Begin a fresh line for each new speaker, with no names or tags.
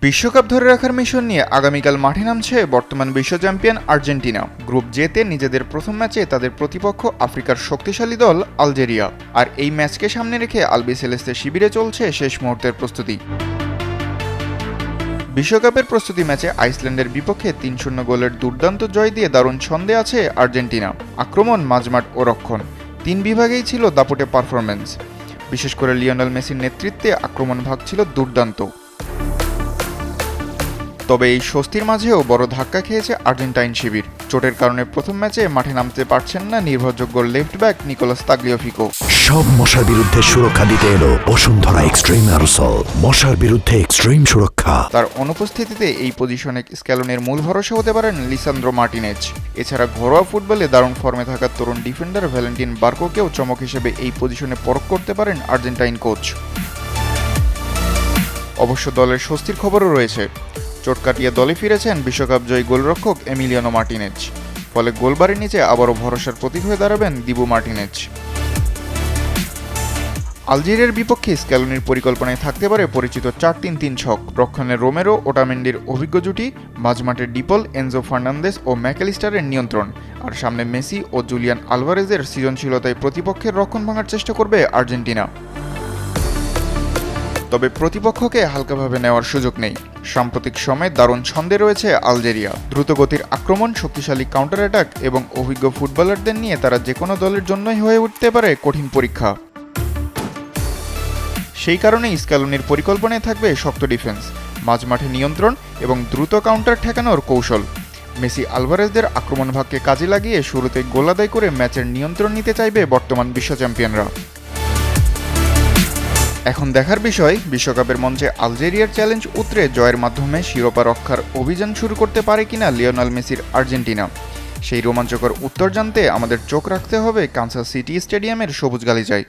বিশ্বকাপ ধরে রাখার মিশন নিয়ে আগামীকাল মাঠে নামছে বর্তমান বিশ্ব চ্যাম্পিয়ন আর্জেন্টিনা। গ্রুপ জেতে নিজেদের প্রথম ম্যাচে তাদের প্রতিপক্ষ আফ্রিকার শক্তিশালী দল আলজেরিয়া। আর এই ম্যাচকে সামনে রেখে আলবিসেলেস্তে শিবিরে চলছে শেষ মুহূর্তের প্রস্তুতি। বিশ্বকাপের প্রস্তুতি ম্যাচে আইসল্যান্ডের বিপক্ষে ৩-০ গোলের দুর্দান্ত জয় দিয়ে দারুণ ছন্দে আছে আর্জেন্টিনা। আক্রমণ, মাঝমাঠ ও রক্ষণ তিন বিভাগেই ছিল দাপুটে পারফরম্যান্স। বিশেষ করে লিওনেল মেসির নেতৃত্বে আক্রমণ ভাগ ছিল দুর্দান্ত। তবে এই স্বস্তির মাঝেও বড় ধাক্কা খেয়েছে আর্জেন্টাইন শিবির। চোটের কারণে প্রথম ম্যাচে মাঠে নামতে পারছেন না নির্ভরযোগ্য লেফট ব্যাক নিকোলাস তাগলিয়াফিকো।
সব মশার বিরুদ্ধে সুরক্ষা দিতে এলো বসুন্ধরা এক্সট্রিম অ্যারোসল, মশার বিরুদ্ধে এক্সট্রিম সুরক্ষা।
তার অনুপস্থিতিতে এই পজিশনে স্ক্যালোনের মূল ভরসা হতে পারেন লিসান্দ্রো মার্টিনেজ। এছাড়া ঘরোয়া ফুটবলে দারুণ ফর্মে থাকা তরুণ ডিফেন্ডার ভ্যালেন্টিন বার্কোকেও চমক হিসেবে এই পজিশনে পরখ করতে পারেন আর্জেন্টাইন কোচ। অবশ্য দলের স্বস্তির খবরও রয়েছে। চোট কাটিয়ে দলে ফিরেছেন বিশ্বকাপ জয়ী গোলরক্ষক এমিলিয়ানো মার্টিনেজ। ফলে গোলবারের নিচে আবারও ভরসার প্রতীক হয়ে দাঁড়াবেন দিবু মার্টিনেজ। আলজেরিয়ার বিপক্ষে স্ক্যালোনির পরিকল্পনায় থাকতে পারে পরিচিত ৪-৩-৩ ছক। রক্ষণে রোমেরো, ওটামেন্ডির অভিজ্ঞ জুটি, মাঝমাঠে ডিপল, এনজো ফার্নান্দেস ও ম্যাকেলিস্টারের নিয়ন্ত্রণ। আর সামনে মেসি ও জুলিয়ান আলভারেজের সৃজনশীলতায় প্রতিপক্ষের রক্ষণ ভাঙার চেষ্টা করবে আর্জেন্টিনা। তবে প্রতিপক্ষকে হালকাভাবে নেওয়ার সুযোগ নেই। সাম্প্রতিক সময়ে দারুণ ছন্দে রয়েছে আলজেরিয়া। দ্রুতগতির আক্রমণ, শক্তিশালী কাউন্টার অ্যাটাক এবং অভিজ্ঞ ফুটবলারদের নিয়ে তারা যে কোনো দলের জন্যই হয়ে উঠতে পারে কঠিন পরীক্ষা। সেই কারণেই স্ক্যালোনির পরিকল্পনায় থাকবে শক্ত ডিফেন্স, মাঝমাঠে নিয়ন্ত্রণ এবং দ্রুত কাউন্টার ঠেকানোর কৌশল। মেসি আলভারেজদের আক্রমণ ভাগকে কাজে লাগিয়ে শুরুতে গোল আদায় করে ম্যাচের নিয়ন্ত্রণ নিতে চাইবে বর্তমান বিশ্ব চ্যাম্পিয়নরা। এখন দেখার বিষয়, বিশ্বকাপের মঞ্চে আলজেরিয়ার চ্যালেঞ্জ উতরে জয়ের মাধ্যমে শিরোপা রক্ষার অভিযান শুরু করতে পারে কিনা লিওনেল মেসির আর্জেন্টিনা। সেই রোমাঞ্চকর উত্তর জানতে আমাদের চোখ রাখতে হবে কানসাস সিটি স্টেডিয়ামের সবুজ গালিচায়।